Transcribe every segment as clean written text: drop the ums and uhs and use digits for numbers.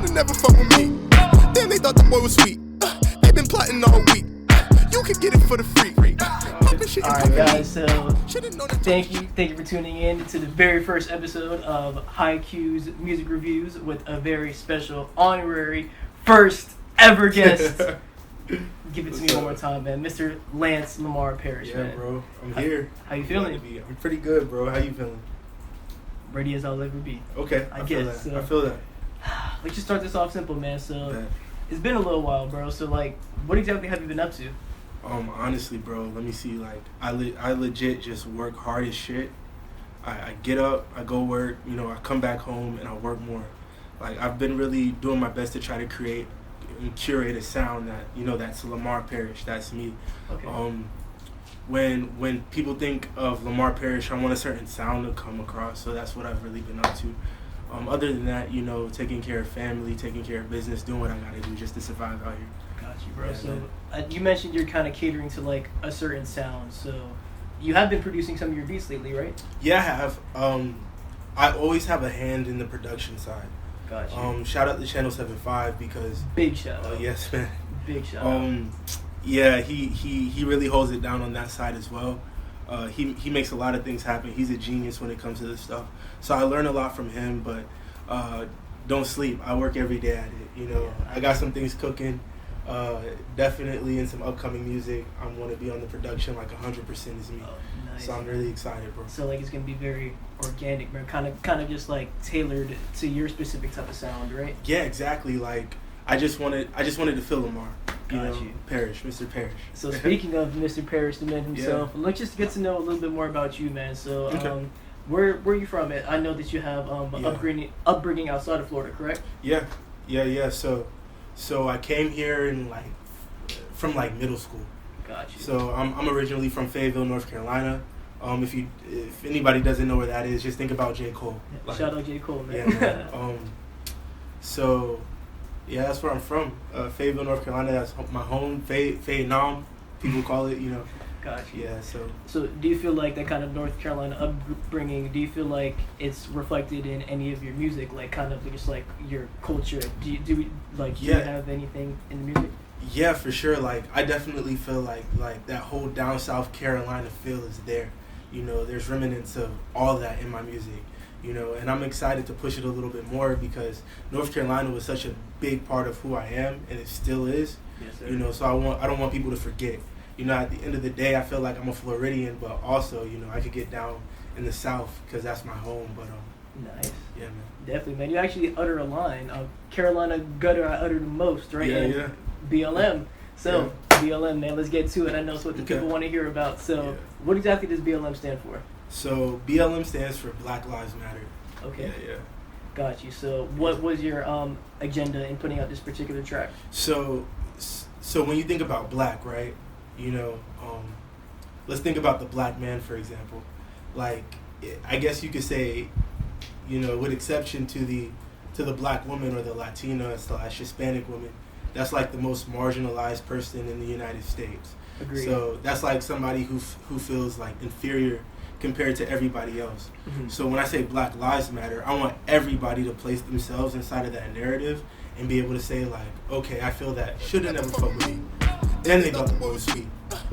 Should've never fucked with me. Then they thought the boy was sweet. They been plotting all week. You could get it for the free. Alright guys, so thank you for tuning in to the very first episode of Hii Q's music reviews with a very special honorary first ever guest. Give it to me one more time, man. Mr. Lamar Parish, man. Yeah, bro. I'm here. How you feeling? I'm pretty good, bro. How you feeling? Ready as I'll ever be. Okay, I feel guess. that. So, I feel that. Let's just start this off simple, man. So, it's been a little while, bro. So, like, what exactly have you been up to? Honestly, bro, let me see. Like, I legit just work hard as shit. I get up, I go work, you know, I come back home and I work more. Like, I've been really doing my best to try to create and curate a sound that, you know, that's Lamar Parish. That's me. Okay. When people think of Lamar Parish, I want a certain sound to come across. So that's what I've really been up to. Other than that, you know, taking care of family, taking care of business, doing what I gotta do just to survive out here. Got you, bro. Yeah, so you mentioned you're kind of catering to like a certain sound. So you have been producing some of your beats lately, right? Yeah, I have. I always have a hand in the production side. Got you. Shout out to Channel 75 because Big shout out. yes, man. Big shout out. Yeah, he really holds it down on that side as well. He makes a lot of things happen. He's a genius when it comes to this stuff. So I learn a lot from him, but don't sleep. I work every day at it. You know, Yeah, I got some things cooking. Definitely in some upcoming music. I'm going to be on the production like 100% is me. Oh, nice. So I'm really excited, bro. So like it's gonna be very organic, bro. Kind of just like tailored to your specific type of sound, right? Yeah, exactly. Like I just wanted to feel Lamar. Got you. Parish, Mr. Parish. So speaking of Mr. Parish, the man himself, Yeah. let's just get to know a little bit more about you, man. So Okay. where are you from? I know that you have Yeah. upbringing outside of Florida, correct? Yeah. So I came here in from middle school. Got you. So I'm originally from Fayetteville, North Carolina. If anybody doesn't know where that is, just think about J.Cole. Shout out J.Cole, man. Yeah, man. So yeah, that's where I'm from. Fayetteville, North Carolina. That's my home. Vietnam, people call it. You know. Got you. Yeah. So do you feel like that kind of North Carolina upbringing? Do you feel like it's reflected in any of your music, like kind of just like your culture? Do you have anything in the music? Yeah, for sure. Like I definitely feel like that whole down South Carolina feel is there. You know, there's remnants of all that in my music. You know, and I'm excited to push it a little bit more because North Carolina was such a big part of who I am, and it still is. Yes, sir. You know, so I don't want people to forget. You know, at the end of the day, I feel like I'm a Floridian, but also, you know, I could get down in the South because that's my home. But nice. yeah, man. Definitely, man. You actually utter a line. Carolina gutter I uttered the most, right? Yeah. BLM. So BLM, man. Let's get to it. I know it's what the people want to hear about. So, what exactly does BLM stand for? So BLM stands for Black Lives Matter. Okay. Yeah. Got you. So, what was your agenda in putting out this particular track? So when you think about black, right? You know, let's think about the black man, for example. Like, I guess you could say, you know, with exception to the black woman or the Latina / Hispanic woman, that's like the most marginalized person in the United States. Agreed. So that's like somebody who feels like inferior compared to everybody else. Mm-hmm. So when I say Black Lives Matter, I want everybody to place themselves inside of that narrative and be able to say like, okay, I feel that should've never fucked with me. Then they thought the boy was sweet.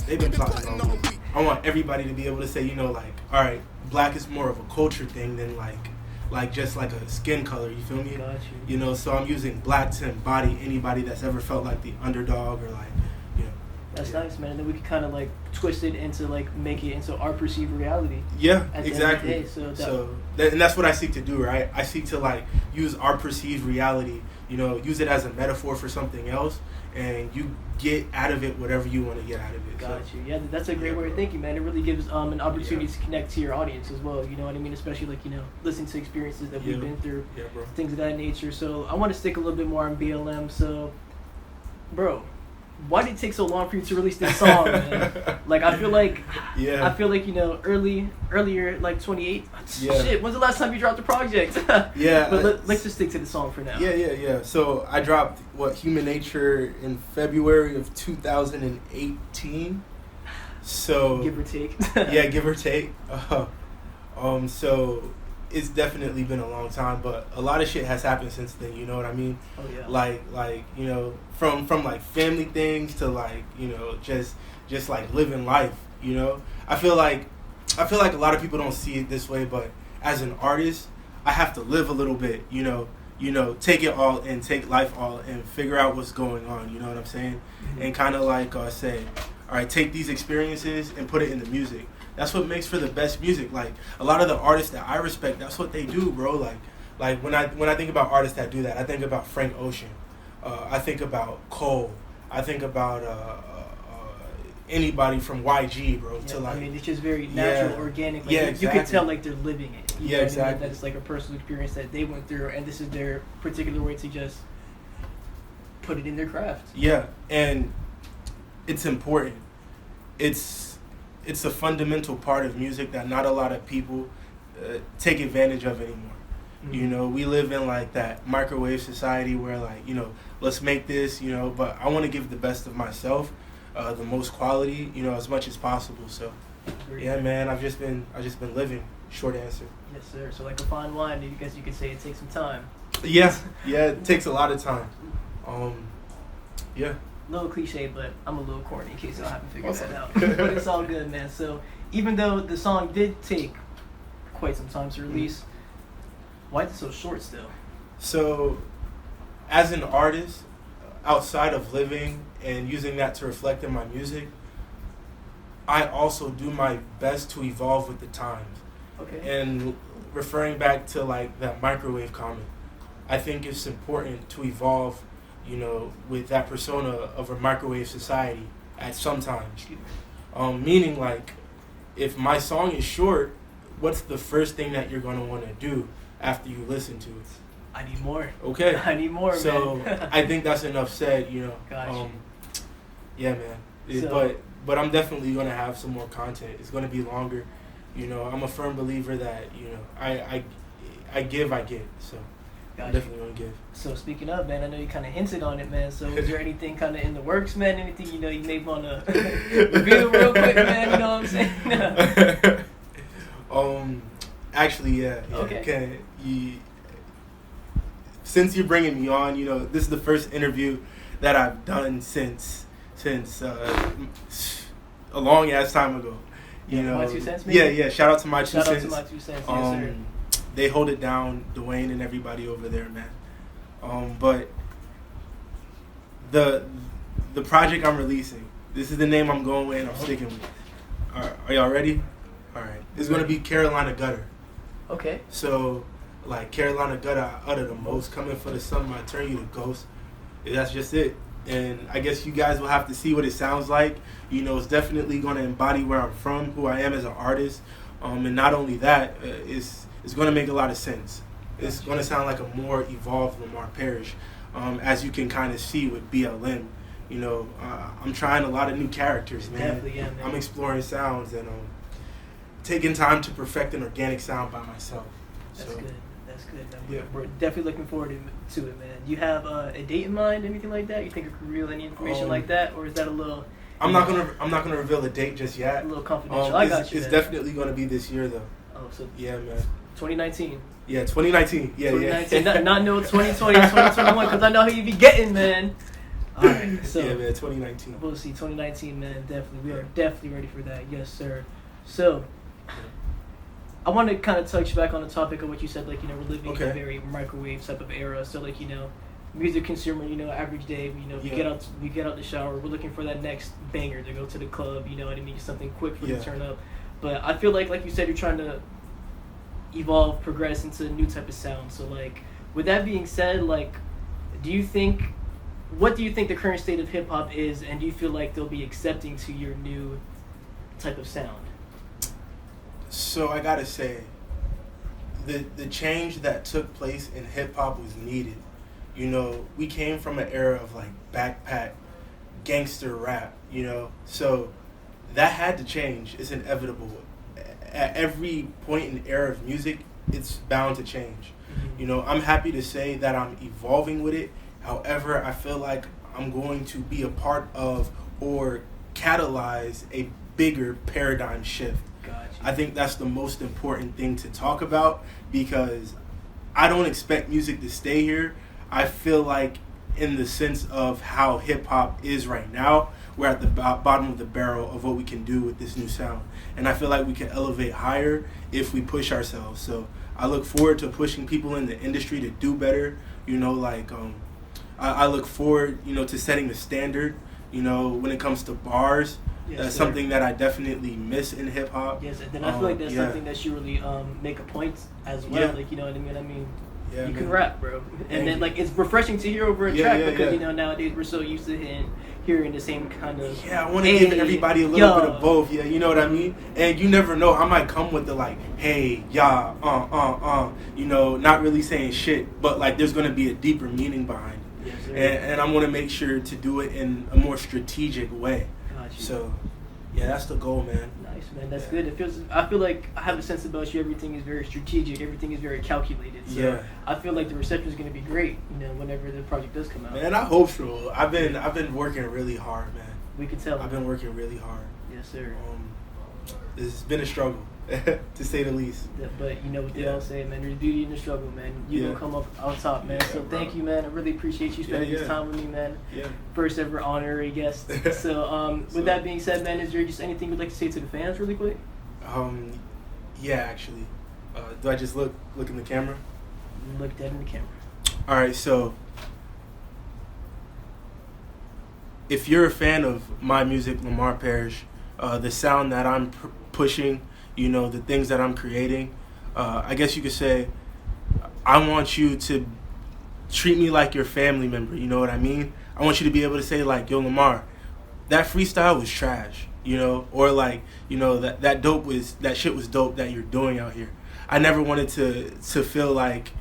They've been plotting all week. I want everybody to be able to say, you know, like, all right, black is more of a culture thing than like just like a skin color. You feel me? Got you. You know, so I'm using black to embody anybody that's ever felt like the underdog or like, you know. That's nice, man. And then we can kind of like twist it into like make it into our perceived reality. Yeah, at the exactly. End of the day. So and that's what I seek to do, right? I seek to like use our perceived reality, you know, use it as a metaphor for something else, and you get out of it whatever you want to get out of it. Got you. Yeah, that's a great way of thinking, man. It really gives an opportunity to connect to your audience as well. You know what I mean? Especially like, you know, listening to experiences that we've been through, bro. Things of that nature. So I want to stick a little bit more on BLM. So, bro, why did it take so long for you to release this song, man? Like, I feel like, you know, earlier, like 28. Yeah. Shit, when's the last time you dropped a project? Yeah. But let's just stick to the song for now. Yeah. So I dropped Human Nature in February of 2018. So give or take. Yeah, give or take. So it's definitely been a long time, but a lot of shit has happened since then. You know what I mean? Oh yeah. Like you know, from like family things to like, you know, just like living life. You know, I feel like a lot of people don't see it this way, but as an artist, I have to live a little bit. You know, take it all and take life all and figure out what's going on. You know what I'm saying? Mm-hmm. And kind of like say, all right, take these experiences and put it in the music. That's what makes for the best music. Like a lot of the artists that I respect, that's what they do, bro. Like when I think about artists that do that, I think about Frank Ocean. I think about Cole. I think about anybody from YG, bro. Yeah, to like, I mean, it's just very natural, organic. Like, exactly. You can tell like they're living it. You know what I mean? Exactly. That it's like a personal experience that they went through, and this is their particular way to just put it in their craft. Yeah, and it's important. It's a fundamental part of music that not a lot of people take advantage of anymore. Mm-hmm. You know, we live in like that microwave society where like, you know, let's make this, you know, but I want to give the best of myself, the most quality, you know, as much as possible. So yeah, man, I've just been living. Short answer. Yes, sir. So like a fine wine, I guess you could say it takes some time. Yeah, it takes a lot of time. Yeah. A little cliche, but I'm a little corny in case y'all haven't figured that out. But it's all good, man. So even though the song did take quite some time to release, why is it so short still? So as an artist, outside of living and using that to reflect in my music, I also do my best to evolve with the times. Okay. And referring back to like that microwave comment, I think it's important to evolve, you know, with that persona of a microwave society at some times. Meaning like, if my song is short, what's the first thing that you're going to want to do after you listen to it? I need more. Okay. I need more, so, man. So I think that's enough said, you know. Gotcha. Yeah, man. But I'm definitely going to have some more content. It's going to be longer. You know, I'm a firm believer that, you know, I give, I get. So I'm definitely going to give. So speaking of, man, I know you kind of hinted on it, man. So is there anything kind of in the works, man? Anything, you know, you may want to reveal real quick, man? You know what I'm saying? Actually, yeah. Okay. Since you're bringing me on, you know, this is the first interview that I've done since a long ass time ago. You know, My 2 cents, maybe? Yeah. Shout out to my 2 cents. Shout out to my 2 cents, yes, sir. They hold it down, Dwayne and everybody over there, man. But the project I'm releasing, this is the name I'm going with and I'm sticking with. Are y'all ready? All right. It's going to be Carolina Gutter. Okay. So, like, Carolina Gutter, I utter the most. Coming for the sun, I turn you to ghost. That's just it. And I guess you guys will have to see what it sounds like. You know, it's definitely going to embody where I'm from, who I am as an artist. And not only that, it's going to make a lot of sense. It's going to sound like a more evolved Lamar Parish, as you can kind of see with BLM. You know, I'm trying a lot of new characters, man. Definitely, yeah, man. I'm exploring sounds and taking time to perfect an organic sound by myself. That's good. That's good, man. Yeah. We're definitely looking forward to it, man. Do you have a date in mind, anything like that? You think I could reveal any information like that, or is that a little? I'm not gonna reveal a date just yet. A little confidential. I got you. It's definitely gonna be this year though. Oh, so yeah, man. 2019. Yeah, 2019. Yeah, 2019. Not no 2020, 2021, because I know who you be getting, man. All right, so yeah, man. 2019. We'll see. 2019, man. Definitely, we are definitely ready for that. Yes, sir. So. I want to kind of touch back on the topic of what you said, like, you know, we're living in a very microwave type of era. So, like, you know, music consumer, you know, average day, you know, we get out the shower, we're looking for that next banger to go to the club, you know what I mean, something quick for you to turn up. But I feel like you said, you're trying to evolve, progress into a new type of sound. So, like, with that being said, like, what do you think the current state of hip hop is, and do you feel like they'll be accepting to your new type of sound? So I gotta say, the change that took place in hip hop was needed. You know, we came from an era of like backpack, gangster rap. You know, so that had to change. It's inevitable. At every point in era of music, it's bound to change. Mm-hmm. You know, I'm happy to say that I'm evolving with it. However, I feel like I'm going to be a part of or catalyze a bigger paradigm shift. Gotcha. I think that's the most important thing to talk about, because I don't expect music to stay here. I feel like, in the sense of how hip hop is right now, we're at the bottom of the barrel of what we can do with this new sound. And I feel like we can elevate higher if we push ourselves. So I look forward to pushing people in the industry to do better. You know, like, I look forward, you know, to setting the standard, you know, when it comes to bars. Yes, That's sir. something that I definitely miss in hip hop. Yes, and then I feel like that's something that you really make a point as well. Yeah. Like, you know what I mean? I mean, Yeah, you man. can rap, bro. And Thank then, you. like, it's refreshing to hear over a Yeah, track yeah, because, yeah. you know, nowadays we're so used to hearing the same kind of... Yeah, I want to give everybody a little bit of both. Yeah, you know what I mean? And you never know. I might come with the, like, hey, yeah, you know, not really saying shit, but, like, there's going to be a deeper meaning behind it. Yes, sir. And I'm going to make sure to do it in a more strategic way. Gotcha. So, yeah, that's the goal, man. Nice, man. That's Yeah. good. I feel like I have a sense about you. Everything is very strategic. Everything is very calculated. So Yeah. I feel like the reception is going to be great, you know, whenever the project does come out. Man, I hope so. I've been working really hard, man. We can tell. I've been working really hard. Yes, sir. It's been a struggle, to say the least. But you know what they Yeah. all say, man. There's beauty in the struggle, man. You Yeah. gonna come up on top, man. Yeah, So bro. thank you, man. I really appreciate you spending Yeah, this yeah. time with me, man. Yeah. First ever honorary guest. So with that being said, man, is there just anything you'd like to say to the fans, really quick? Yeah, actually. Do I just look in the camera? Look dead in the camera. All right, so if you're a fan of my music, Lamar Parish, the sound that I'm pushing, you know, the things that I'm creating, I guess you could say I want you to treat me like your family member, you know what I mean? I want you to be able to say, like, yo, Lamar, that freestyle was trash, you know, or like, you know, that shit was dope that you're doing out here. I never wanted to feel like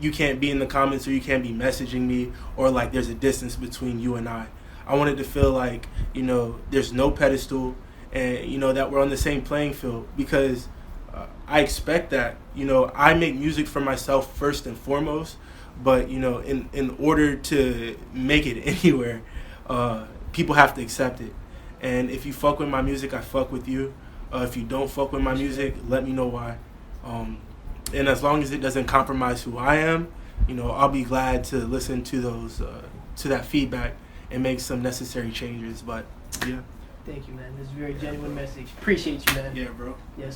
you can't be in the comments or you can't be messaging me, or like there's a distance between you and I. I wanted to feel like, you know, there's no pedestal, and, you know, that we're on the same playing field, because I expect that, you know, I make music for myself first and foremost, but, you know, in order to make it anywhere, people have to accept it. And if you fuck with my music, I fuck with you. If you don't fuck with my music, let me know why. And as long as it doesn't compromise who I am, you know, I'll be glad to listen to those, to that feedback and make some necessary changes. But yeah. Thank you, man. This is a very genuine message. Appreciate you, man. Yeah, bro. Yes, sir.